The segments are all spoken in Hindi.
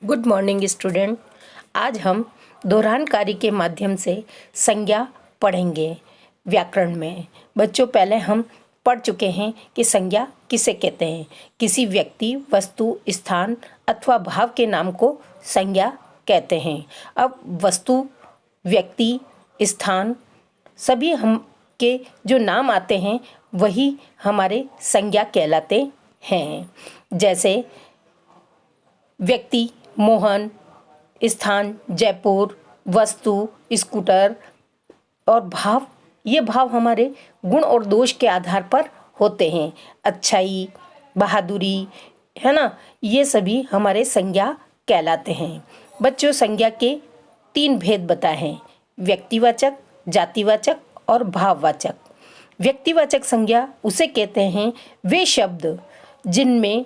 Good morning student. आज हम दोहरान कार्य के माध्यम से संज्ञा पढ़ेंगे व्याकरण में। बच्चों, पहले हम पढ़ चुके हैं कि संज्ञा किसे कहते हैं। किसी व्यक्ति, वस्तु, स्थान अथवा भाव के नाम को संज्ञा कहते हैं। अब वस्तु, व्यक्ति, स्थान सभी हम के जो नाम आते हैं वही हमारे संज्ञा कहलाते हैं। जैसे व्यक्ति मोहन, स्थान जयपुर, वस्तु स्कूटर और भाव, ये भाव हमारे गुण और दोष के आधार पर होते हैं। अच्छाई, बहादुरी, है ना, ये सभी हमारे संज्ञा कहलाते हैं। बच्चों, संज्ञा के 3 भेद बताए हैं: व्यक्तिवाचक, जातिवाचक और भाववाचक। व्यक्तिवाचक संज्ञा उसे कहते हैं वे शब्द जिनमें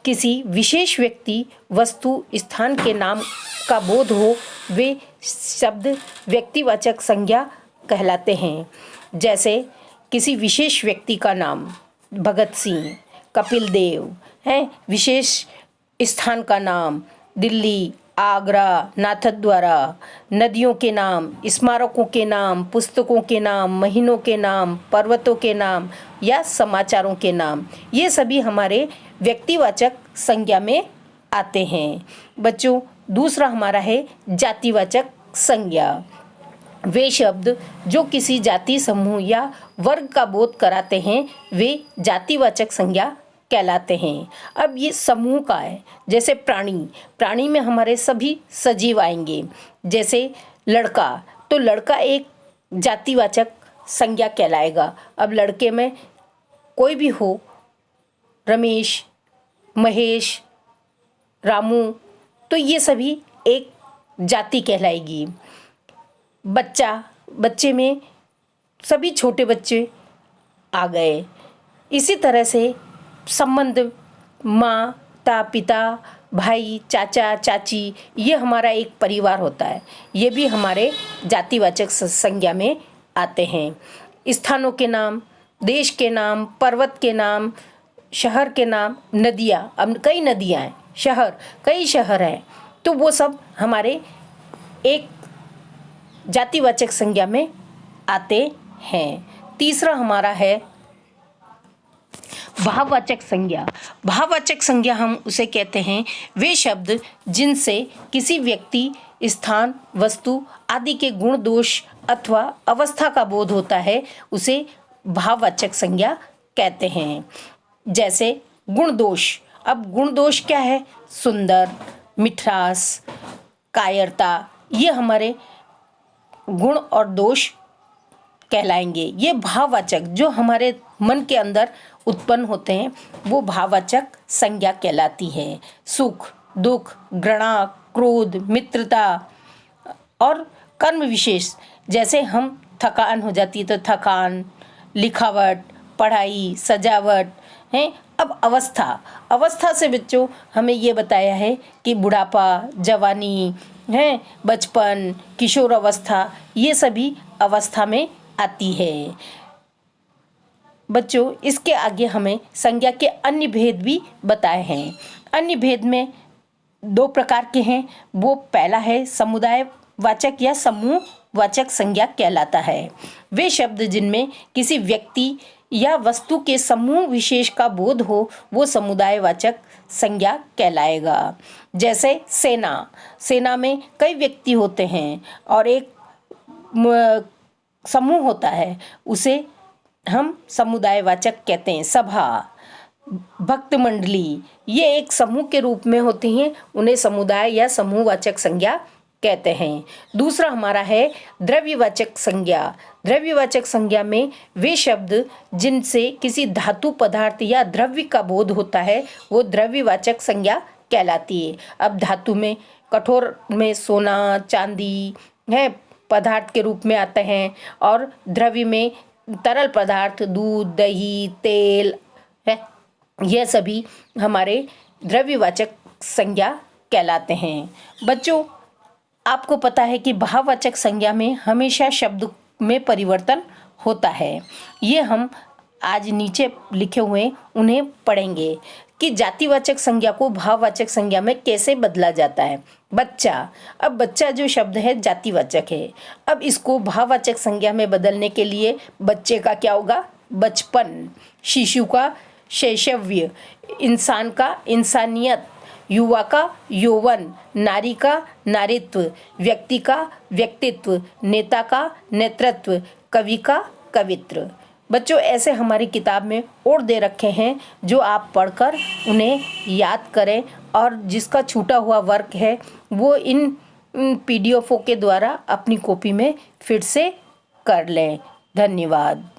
किसी विशेष व्यक्ति, वस्तु, स्थान के नाम का बोध हो, वे शब्द व्यक्तिवाचक संज्ञा कहलाते हैं। जैसे किसी विशेष व्यक्ति का नाम भगत सिंह, कपिल देव है। विशेष स्थान का नाम दिल्ली, आगरा, नाथद्वारा। नदियों के नाम, स्मारकों के नाम, पुस्तकों के नाम, महीनों के नाम, पर्वतों के नाम या समाचारों के नाम, ये सभी हमारे व्यक्तिवाचक संज्ञा में आते हैं। बच्चों, दूसरा हमारा है जातिवाचक संज्ञा। वे शब्द जो किसी जाति, समूह या वर्ग का बोध कराते हैं वे जातिवाचक संज्ञा कहलाते हैं। अब ये समूह का है। जैसे प्राणी में हमारे सभी सजीव आएंगे। जैसे लड़का, तो लड़का एक जातिवाचक संज्ञा कहलाएगा। अब लड़के में कोई भी हो, रमेश, महेश, रामू, तो ये सभी एक जाति कहलाएगी। बच्चे में सभी छोटे बच्चे आ गए। इसी तरह से संबंध, माता पिता, भाई, चाचा चाची, ये हमारा एक परिवार होता है। ये भी हमारे जातिवाचक संज्ञा में आते हैं। स्थानों के नाम, देश के नाम, पर्वत के नाम, शहर के नाम, नदियाँ, अब कई नदियाँ हैं, कई शहर हैं, तो वो सब हमारे एक जातिवाचक संज्ञा में आते हैं। तीसरा हमारा है भाववाचक संज्ञा। भाववाचक संज्ञा हम उसे कहते हैं वे शब्द जिनसे किसी व्यक्ति, स्थान, वस्तु आदि के गुण, दोष अथवा अवस्था का बोध होता है, उसे भाववाचक संज्ञा कहते हैं। जैसे गुण दोष। अब गुण दोष क्या है? सुंदर, मिठास, कायरता, ये हमारे गुण और दोष कहलाएंगे। ये भाववाचक जो हमारे मन के अंदर उत्पन्न होते हैं वो भाववाचक संज्ञा कहलाती है। सुख, दुख, घृणा, क्रोध, मित्रता और कर्म विशेष। जैसे हम थकान हो जाती है तो थकान, लिखावट, पढ़ाई, सजावट है। अब अवस्था से बच्चों हमें ये बताया है कि बुढ़ापा, जवानी है, बचपन, किशोर अवस्था, ये सभी अवस्था में आती है। बच्चों, इसके आगे हमें संज्ञा के अन्य भेद भी बताए हैं। अन्य भेद में 2 प्रकार के हैं। वो पहला है समुदायवाचक या समूहवाचक संज्ञा कहलाता है। वे शब्द जिनमें किसी व्यक्ति या वस्तु के समूह विशेष का बोध हो वो समुदायवाचक संज्ञा कहलाएगा। जैसे सेना में कई व्यक्ति होते हैं और एक समूह होता है, उसे हम समुदायवाचक कहते हैं। सभा, भक्त मंडली, ये एक समूह के रूप में होती हैं, उन्हें समुदाय या समूहवाचक संज्ञा कहते हैं। दूसरा हमारा है द्रव्यवाचक संज्ञा। द्रव्यवाचक संज्ञा में वे शब्द जिनसे किसी धातु, पदार्थ या द्रव्य का बोध होता है वो द्रव्यवाचक संज्ञा कहलाती है। अब धातु में कठोर में सोना, चांदी है, पदार्थ के रूप में आते हैं, और द्रव्य में तरल पदार्थ, दूध, दही, तेल है, यह सभी हमारे द्रव्यवाचक संज्ञा कहलाते हैं। बच्चों, आपको पता है कि भाववाचक संज्ञा में हमेशा शब्द में परिवर्तन होता है। ये हम आज नीचे लिखे हुए उन्हें पढ़ेंगे कि जातिवाचक संज्ञा को भाववाचक संज्ञा में कैसे बदला जाता है। बच्चा, अब बच्चा जो शब्द है जातिवाचक है, अब इसको भाववाचक संज्ञा में बदलने के लिए बच्चे का क्या होगा, बचपन, शिशु का शैशव्य, इंसान का इंसानियत, युवा का यौवन, नारी का नारीत्व, व्यक्ति का व्यक्तित्व, नेता का नेतृत्व, कवि का कवित्व। बच्चों ऐसे हमारी किताब में और दे रखे हैं जो आप पढ़कर उन्हें याद करें और जिसका छूटा हुआ वर्क है वो इन पीडीएफओं के द्वारा अपनी कॉपी में फिर से कर लें। धन्यवाद।